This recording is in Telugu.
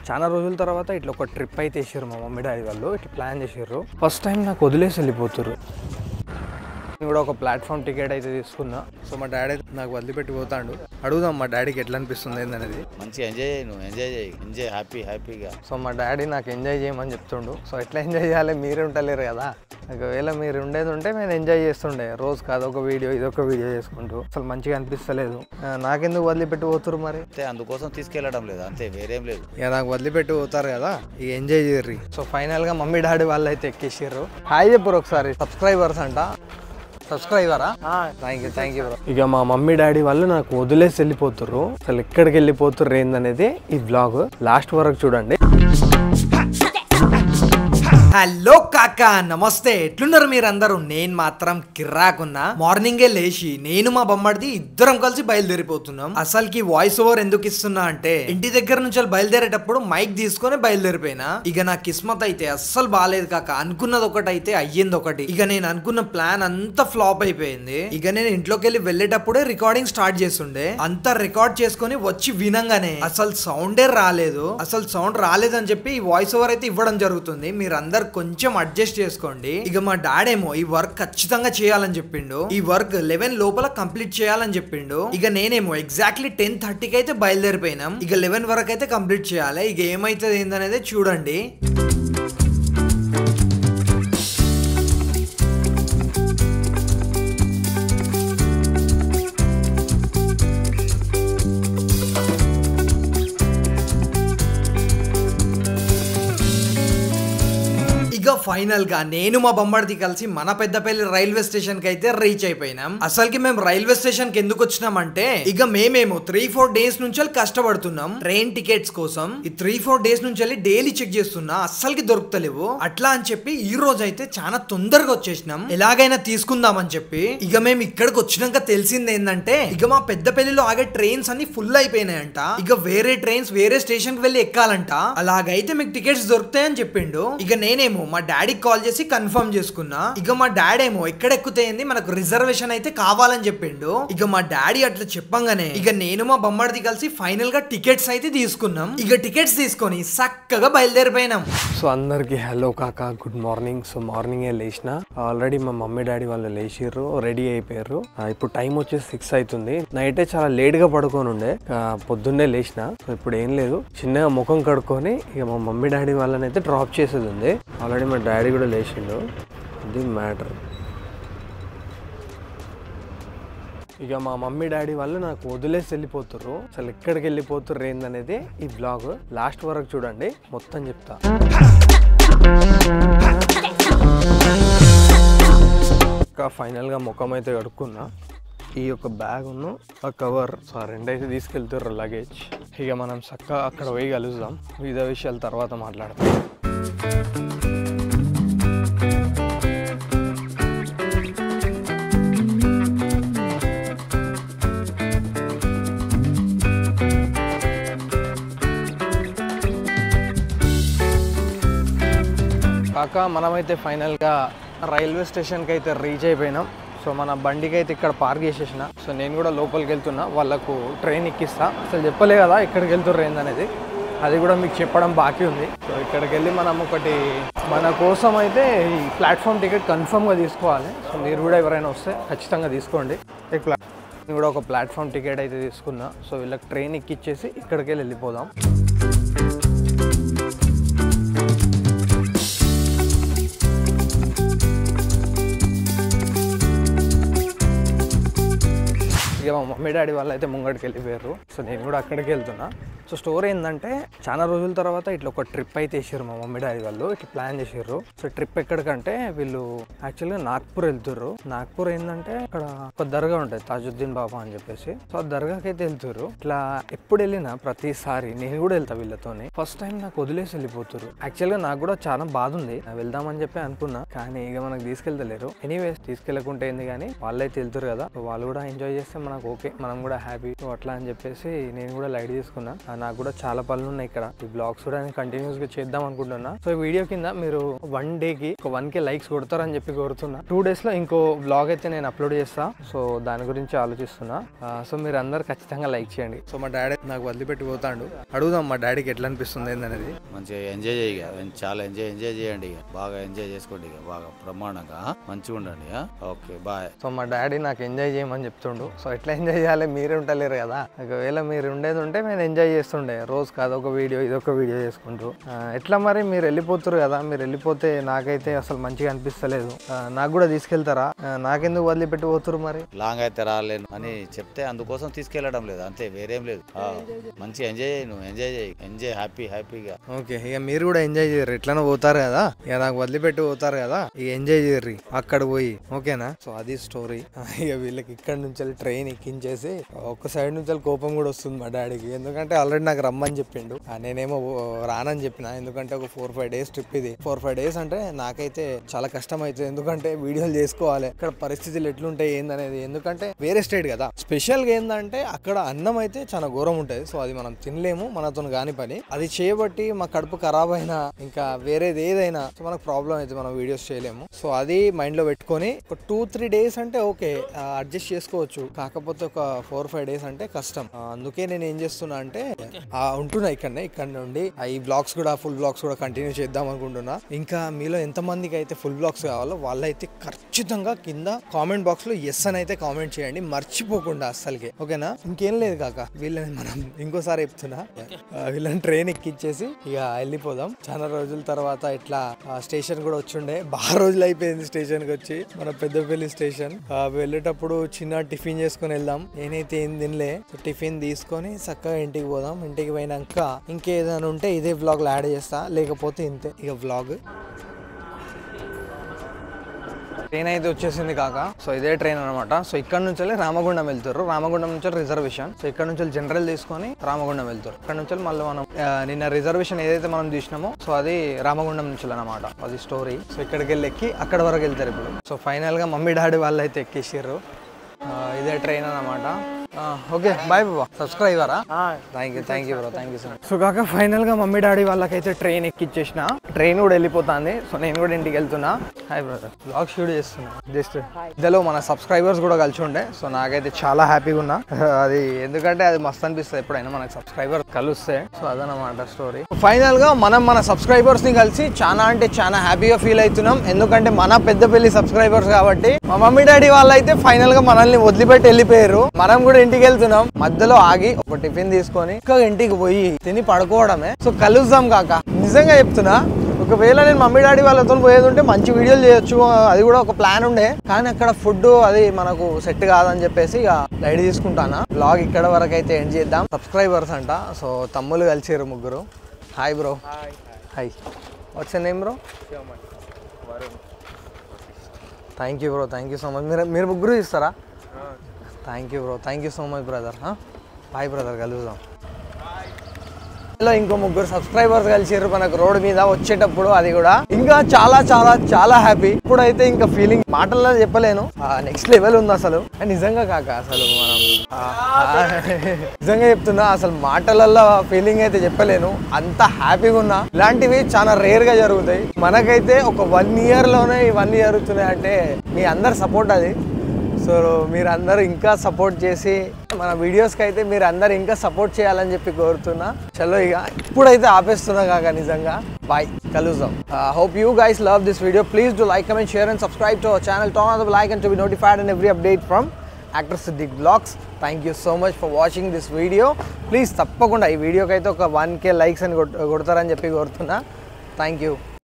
చాలా రోజుల తర్వాత ఇట్లా ఒక ట్రిప్ అయితే వేసారు మా మమ్మీ డాడీ వాళ్ళు. ఇట్లా ప్లాన్ చేసారు. ఫస్ట్ టైం నాకు వదిలేసి వెళ్ళిపోతారు. నేను కూడా ఒక ప్లాట్ఫామ్ టికెట్ అయితే తీసుకున్నా. సో మా డాడీ నాకు వదిలిపెట్టి పోతాడు. అడుగుదాం మా డాడీకి ఎట్లా అనిపిస్తుంది ఏందనేది. మంచిగా ఎంజాయ్ చేయి, నువ్వు ఎంజాయ్ చేయి, ఎంజాయ్ హ్యాపీగా. సో మా డాడీ నాకు ఎంజాయ్ చేయమని చెప్తుండు. సో ఎట్లా ఎంజాయ్ చేయాలి, మీరే ఉంటలేరు కదా. ఒకవేళ మీరు ఉండేది ఉంటే నేను ఎంజాయ్ చేస్తుండే. రోజు కాదు ఒక వీడియో ఇదొక వీడియో చేసుకుంటూ. అసలు మంచిగా అనిపిస్తలేదు. నాకెందుకు వదిలిపెట్టి పోతురు మరి? అంతే, అందుకోసం తీసుకెళ్ళడం లేదు, అంతే, వేరేం లేదు. ఇక నాకు వదిలిపెట్టి పోతారు కదా, ఇక ఎంజాయ్ చేయర్రి. సో ఫైనల్ గా మమ్మీ డాడీ వాళ్ళు అయితే ఎక్కేసారు. హాయ్ చెప్పురు ఒకసారి. సబ్స్క్రైబర్స్ అంట. సబ్స్క్రైబరా? Thank you bro. ఇక మా మమ్మీ డాడీ వాళ్ళు నాకు వదిలేసి వెళ్ళిపోతుర్రు. అసలు ఎక్కడికి వెళ్ళిపోతుర్రు ఏందనేది ఈ వ్లాగ్ లాస్ట్ వరకు చూడండి. హలో కాకా, నమస్తే. ఎట్లున్నారు మీరందరూ? నేను మాత్రం కిర్రాకున్నా. మార్నింగే లేచి నేను మా బొమ్మడిది ఇద్దరం కలిసి బయలుదేరిపోతున్నాం. అసలుకి వాయిస్ ఓవర్ ఎందుకు ఇస్తున్నా అంటే, ఇంటి దగ్గర నుంచి బయలుదేరేటప్పుడు మైక్ తీసుకొని బయలుదేరిపోయినా. ఇక నా కిస్మత్ అయితే అస్సలు బాగాలేదు కాక. అనుకున్నది ఒకటి అయితే అయ్యింది ఒకటి. ఇక నేను అనుకున్న ప్లాన్ అంతా ఫ్లాప్ అయిపోయింది. ఇక నేను ఇంట్లోకి వెళ్ళి వెళ్ళేటప్పుడే రికార్డింగ్ స్టార్ట్ చేస్తుండే. అంతా రికార్డ్ చేసుకొని వచ్చి వినంగానే అసలు సౌండే రాలేదు. అసలు సౌండ్ రాలేదని చెప్పి ఈ వాయిస్ ఓవర్ అయితే ఇవ్వడం జరుగుతుంది. మీరందరూ కొంచెం అడ్జస్ట్ చేసుకోండి. ఇక మా డాడేమో ఈ వర్క్ ఖచ్చితంగా చేయాలని చెప్పిండు. ఈ వర్క్ 11 లోపల కంప్లీట్ చేయాలని చెప్పిండు. ఇక నేనేమో ఎగ్జాక్ట్లీ 10:30కి అయితే బయలుదేరిపోయినాం. ఇక 11 వరకు అయితే కంప్లీట్ చేయాలి. ఇక ఏమైతుంది ఏందనేది చూడండి. ఫైనల్ గా నేను మా బొమ్మడిది కలిసి మన పెద్దపల్లి రైల్వే స్టేషన్ కి అయితే రీచ్ అయిపోయినాం. అసలుకి మేము రైల్వే స్టేషన్ కి ఎందుకు వచ్చినామంటే, ఇక మేమేమో 3-4 డేస్ నుంచి కష్టపడుతున్నాం ట్రైన్ టికెట్స్ కోసం. ఈ 3-4 డేస్ నుంచి డైలీ చెక్ చేస్తున్నా, అస్సలకి దొరుకుతలేవు. అట్లా అని చెప్పి ఈ రోజు అయితే చాలా తొందరగా వచ్చేసినాం, ఎలాగైనా తీసుకుందామని చెప్పి. ఇక మేము ఇక్కడికి వచ్చినాక తెలిసింది ఏంటంటే, ఇక మా పెద్దపల్లిలో ఆగే ట్రైన్స్ అన్ని ఫుల్ అయిపోయినాయంట. ఇక వేరే ట్రైన్స్ వేరే స్టేషన్ కి వెళ్ళి ఎక్కాలంట. అలాగైతే మీకు టికెట్స్ దొరుకుతాయని చెప్పిండు. ఇక నేనేమో మా డాడీకి కాల్ చేసి కన్ఫర్మ్ చేసుకున్నా. ఇక మా డాడీ ఏమో ఎక్కడ ఎక్కుతాయింది, మనకు రిజర్వేషన్ అయితే కావాలని చెప్పిండు. ఇక మా డాడీ అట్లా చెప్పంగానే ఇక నేను మా బొమ్మడిది కలిసి ఫైనల్ గా టికెట్స్ అయితే తీసుకున్నాం. ఇక టికెట్స్ తీసుకొని చక్కగా బయలుదేరిపోయినాం. సో అందరికి హలో కాకా, గుడ్ మార్నింగ్. సో మార్నింగ్ లేచిన ఆల్రెడీ మా మమ్మీ డాడీ వాళ్ళు లేచిర్రు, రెడీ అయిపోయారు. ఇప్పుడు టైం వచ్చేసి 6 అవుతుంది. నైటే చాలా లేట్ గా పడుకొని ఉండే, పొద్దున్నే లేచిన. ఇప్పుడు ఏం లేదు, చిన్నగా ముఖం కడుక్కొని ఇక మా మమ్మీ డాడీ వాళ్ళని అయితే డ్రాప్ చేసేది ఉంది. ఆల్రెడీ మా డాడీ కూడా లేచిండు. ఇది మ్యాటర్. ఇక మా మమ్మీ డాడీ వాళ్ళు నాకు వదిలేసి వెళ్ళిపోతుర్రు. అసలు ఎక్కడికి వెళ్ళిపోతుర్రు ఏందనేది ఈ వ్లాగ్ లాస్ట్ వరకు చూడండి, మొత్తం చెప్తా. ఇంకా ఫైనల్గా ముఖం అయితే కడుక్కున్నా. ఈ యొక్క బ్యాగ్ ఉన్న ఆ కవర్, సో రెండైతే తీసుకెళ్తారు లగేజ్. ఇక మనం చక్కగా అక్కడ పోయి కలుద్దాం. వివిధ విషయాలు తర్వాత మాట్లాడతాం. కాక మనమైతే ఫైనల్గా రైల్వే స్టేషన్కి అయితే రీచ్ అయిపోయినాం. సో మన బండికి అయితే ఇక్కడ పార్క్ చేసేసిన. సో నేను కూడా లోపలికి వెళ్తున్నా, వాళ్ళకు ట్రైన్ ఎక్కిస్తా. అసలు చెప్పలే కదా ఎక్కడికి వెళ్తుర్రు ఏందనేది, అది కూడా మీకు చెప్పడం బాకీ ఉంది. సో ఇక్కడికి వెళ్ళి మనం ఒకటి మన కోసం అయితే ఈ ప్లాట్ఫామ్ టికెట్ కన్ఫర్మ్గా తీసుకోవాలి. సో మీరు కూడా ఎవరైనా వస్తే ఖచ్చితంగా తీసుకోండి. నేను కూడా ఒక ప్లాట్ఫామ్ టికెట్ అయితే తీసుకున్నా. సో వీళ్ళకి ట్రైన్ ఎక్కిచ్చేసి ఇక్కడికి వెళ్ళిపోదాం. ఇక మా మమ్మీ డాడీ వాళ్ళు అయితే ముంగడికి వెళ్ళిపోయారు. సో నేను కూడా అక్కడికి వెళ్తున్నా. సో స్టోరీ ఏంటంటే, చాలా రోజుల తర్వాత ఇట్లా ఒక ట్రిప్ అయితే వేసారు మా మమ్మీ డాడీ వాళ్ళు. ఇట్లా ప్లాన్ చేసారు. సో ట్రిప్ ఎక్కడికంటే, వీళ్ళు యాక్చువల్గా నాగ్పూర్ వెళ్తుర్రు. నాగ్పూర్ ఏంటంటే అక్కడ ఒక దర్గా ఉంటుంది, తాజుద్దీన్ బాబా అని చెప్పేసి. సో ఆ దర్గాకి అయితే వెళ్తుర్రు. ఇట్లా ఎప్పుడు వెళ్ళినా ప్రతిసారి నేను కూడా వెళ్తా వీళ్ళతోని. ఫస్ట్ టైం నాకు వదిలేసి వెళ్ళిపోతురు. యాక్చువల్గా నాకు కూడా చాలా బాధ ఉంది, వెళ్దామని చెప్పి అనుకున్నా, కానీ ఇక మనకు తీసుకెళ్తలేరు. ఎనీవేస్ తీసుకెళ్లకుంటే ఏంది, కానీ వాళ్ళైతే వెళ్తారు కదా, వాళ్ళు కూడా ఎంజాయ్ చేస్తే మనకు ఓకే. మనం కూడా హ్యాపీ. సో అట్లా అని చెప్పేసి నేను కూడా లైట్ తీసుకున్నా. నాకు కూడా చాలా పనులు ఉన్నాయి ఇక్కడ. ఈ బ్లాగ్స్ కూడా నేను కంటిన్యూస్ గా చేద్దాం అనుకుంటున్నా. సో ఈ వీడియో కింద మీరు 1 డేకి ఒక 1K లైక్స్ కొడతారని చెప్పి కోరుతున్నా. 2 డేస్ లో ఇంకో బ్లాగ్ అయితే నేను అప్లోడ్ చేస్తా. సో దాని గురించి ఆలోచిస్తున్నా. సో మీరు అందరు ఖచ్చితంగా లైక్ చేయండి. సో మా డాడీ నాకు వదిలిపెట్టి పోతాడు. అడుగుదాం మా డాడీకి ఎట్లా అనిపిస్తుంది ఏందనేది. మంచిగా ఎంజాయ్ చేయ, చాలా ఎంజాయ్ చేయండి ఇక, బాగా ఎంజాయ్ చేసుకోండి ఇక, బాగా బ్రహ్మాండంగా మంచిగా ఉండండి. Okay bye. సో మా డాడీ నాకు ఎంజాయ్ చేయమని చెప్తుండు. సో ఎట్లా ఎంజాయ్ చేయాలి, మీరే ఉండలేరు కదా. ఒకవేళ మీరు ఉండేది ఉంటే నేను ఎంజాయ్ చేస్తుండే. రోజు అదొక వీడియో ఇదొక వీడియో చేసుకుంటూ. ఎట్లా మరి మీరు వెళ్ళిపోతారు కదా, మీరు వెళ్ళిపోతే నాకైతే అసలు మంచిగా అనిపిస్తలేదు. నాకు కూడా తీసుకెళ్తారా? నాకెందుకు వదిలిపెట్టి పోతురు మరి? లాంగ్ అయితే రాలేను అని చెప్తే అందుకోసం తీసుకెళ్లడం లేదు, అంతే, వేరేం లేదు. మంచిగా ఎంజాయ్ చేయి, నువ్వు ఎంజాయ్ చేయి, ఎంజాయ్ హ్యాపీగా. ఓకే, ఇక మీరు కూడా ఎంజాయ్ చేయరు. ఎట్లనో పోతారు కదా, ఇక నాకు వదిలిపెట్టి పోతారు కదా, ఇక ఎంజాయ్ చేయర్రి అక్కడ పోయి. ఓకేనా? సో అది స్టోరీ. ఇక వీళ్ళకి ఇక్కడ నుంచి ట్రైన్ ఎక్కించేసి ఒక్క సైడ్ నుంచి కోపం కూడా వస్తుంది మా డాడీకి. ఎందుకంటే ఆల్రెడీ నాకు రమ్మని చెప్పిండు, నేనేమో రానని చెప్పిన. ఎందుకంటే ఒక 4-5 డేస్ ట్రిప్ ఇది. 4-5 డేస్ అంటే నాకైతే చాలా కష్టం అవుతుంది. ఎందుకంటే వీడియోలు చేసుకోవాలి, ఇక్కడ పరిస్థితులు ఎట్లుంటాయి ఏందనేది. ఎందుకంటే వేరే స్టేట్ కదా. స్పెషల్ గా ఏంటంటే అక్కడ అన్నం అయితే చాలా ఘోరం ఉంటుంది. సో అది మనం తినలేము, మనతో కాని పని. అది చేయబట్టి మా కడుపు ఖరాబ్ అయినా ఇంకా వేరేది ఏదైనా సో మనకు ప్రాబ్లం అయితే మనం వీడియోస్ చేయలేము. సో అది మైండ్ లో పెట్టుకొని ఒక 2-3 డేస్ అంటే ఓకే అడ్జస్ట్ చేసుకోవచ్చు. కాకపోతే ఒక 4-5 డేస్ అంటే కష్టం. అందుకే నేను ఏం చేస్తున్నా అంటే ఉంటున్నా ఇక్కడ నుండి ఈ బ్లాగ్స్ కూడా ఫుల్ బ్లాగ్స్ కూడా కంటిన్యూ చేద్దాం అనుకుంటున్నా. ఇంకా మీలో ఎంత మందికి అయితే ఫుల్ బ్లాగ్స్ కావాలో వాళ్ళైతే ఖచ్చితంగా కింద కామెంట్ బాక్స్ లో ఎస్ అని అయితే కామెంట్ చేయండి, మర్చిపోకుండా అస్సలకి. ఓకేనా? ఇంకేం లేదు కాక, వీళ్ళని మనం ఇంకోసారి చెప్తున్నా, వీళ్ళని ట్రైన్ ఎక్కిచ్చేసి ఇక వెళ్ళిపోదాం. చాలా రోజుల తర్వాత ఇట్లా స్టేషన్ కూడా వచ్చిండే. బాగా రోజులు అయిపోయింది స్టేషన్ కి వచ్చి, మన పెద్దపల్లి స్టేషన్. వెళ్ళేటప్పుడు చిన్న టిఫిన్ చేసుకుని వెళ్దాం. నేనైతే ఏం తినలే, టిఫిన్ తీసుకొని చక్కగా ఇంటికి పోదాం. ఇంటికి పోయినాక ఇంకేదైనా ఉంటే ఇదే వ్లాగ్ లో యాడ్ చేస్తా, లేకపోతే ఇంతే ఇక వ్లాగ్. ట్రైన్ అయితే వచ్చేసింది కాక. సో ఇదే ట్రైన్ అనమాట. సో ఇక్కడ నుంచి రామగుండం వెళ్తారు. రామగుండం నుంచి రిజర్వేషన్. సో ఇక్కడ నుంచి జనరల్ తీసుకొని రామగుండం వెళ్తారు. ఇక్కడ నుంచి మళ్ళీ మనం నిన్న రిజర్వేషన్ ఏదైతే మనం తీసినామో సో అది రామగుండం నుంచి అనమాట. అది స్టోరీ. సో ఇక్కడికి వెళ్ళి ఎక్కి అక్కడ వరకు వెళ్తారు ఇప్పుడు. సో ఫైనల్ గా మమ్మీ డాడీ వాళ్ళు అయితే ఎక్కేసారు. ఇదే ట్రైన్ అనమాట. ఓకే బాయ్ బాబా. సబ్స్క్రైబరా? Thank you bro, thank you sir. So కాక ఫైనల్ గా మమ్మీ డాడీ వాళ్ళకైతే ట్రైన్ ఎక్కిచ్చేసిన. ట్రైన్ కూడా వెళ్ళిపోతుంది. సో నేను కూడా ఇంటికి వెళ్తున్నా. హాయ్ బ్రదర్, బ్లాగ్ షూట్ చేస్తున్నా. జస్ట్ ఇదిలో మన సబ్స్క్రైబర్స్ కూడా కలిసి ఉండే. సో నాకైతే చాలా హ్యాపీగా ఉన్నా. అది ఎందుకంటే అది మస్తు అనిపిస్తుంది ఎప్పుడైనా మనకి సబ్స్క్రైబర్ కలిస్తే. సో అదనమాట స్టోరీ. ఫైనల్ గా మనం మన సబ్స్క్రైబర్స్ ని కలిసి చాలా అంటే చాలా హ్యాపీగా ఫీల్ అవుతున్నాం. ఎందుకంటే మన పెద్దపల్లి సబ్స్క్రైబర్స్ కాబట్టి. మా మమ్మీ డాడీ వాళ్ళు అయితే ఫైనల్ గా మనల్ని వదిలిపెట్టి వెళ్ళిపోయారు. మనం కూడా ఇంటికి వెళ్తున్నాం. మధ్యలో ఆగి ఒక టిఫిన్ తీసుకొని ఇంకా ఇంటికి పోయి తిని పడుకోవడమే. సో కలుద్దాం కాక, నిజంగా చెప్తున్నా. ఒకవేళ నేను మమ్మీ డాడీ వాళ్ళతో పోయేది ఉంటే మంచి వీడియోలు చేయొచ్చు, అది కూడా ఒక ప్లాన్ ఉండే. కానీ అక్కడ ఫుడ్ అది మనకు సెట్ కాదని చెప్పేసి ఇక లైట్ తీసుకుంటానా. బ్లాగ్ ఇక్కడ వరకు అయితే ఎండ్ చేద్దాం. సబ్స్క్రైబర్స్ అంట. సో తమ్ముళ్ళు కలిసారు ముగ్గురు. Hi bro. Hi. What's your name bro? Thank you bro, thank you so much. మీరు ముగ్గురు ఇస్తారా? Thank you bro, thank you so much brother. Bye brother, కలుద్దాం. ఇంకో ముగ్గురు సబ్స్క్రైబర్స్ కలిసిర్రు మనకు రోడ్ మీద వచ్చేటప్పుడు. అది కూడా ఇంకా చాలా చాలా చాలా హ్యాపీ. ఇప్పుడైతే ఇంకా ఫీలింగ్ మాటల్లో చెప్పలేను. నెక్స్ట్ లెవెల్ ఉంది అసలు. నిజంగా కాక అసలు మనం నిజంగా చెప్తున్నా, అసలు మాటలలో ఫీలింగ్ అయితే చెప్పలేను. అంత హ్యాపీగా ఉన్నా. ఇలాంటివి చాలా రేర్ గా జరుగుతాయి. మనకైతే ఒక 1 year లోనే ఇవన్నీ జరుగుతున్నాయి అంటే మీ అందరు సపోర్ట్ అది. సో మీరందరూ ఇంకా సపోర్ట్ చేసి మన వీడియోస్కి అయితే మీరు అందరు ఇంకా సపోర్ట్ చేయాలని చెప్పి కోరుతున్నా. చలో ఇక ఇప్పుడైతే ఆపేస్తున్నా కాక నిజంగా. బాయ్, కలుద్దాం. Hope you guys love this video. Please do like, comment, share and subscribe to our channel. Turn on the bell icon to be notified in every update from Actor Siddiq Vlogs. Thank you so much for watching this video. Please తప్పకుండా ఈ వీడియోకి అయితే ఒక 1K likes అని కొడతారని చెప్పి కోరుతున్నా. Thank you.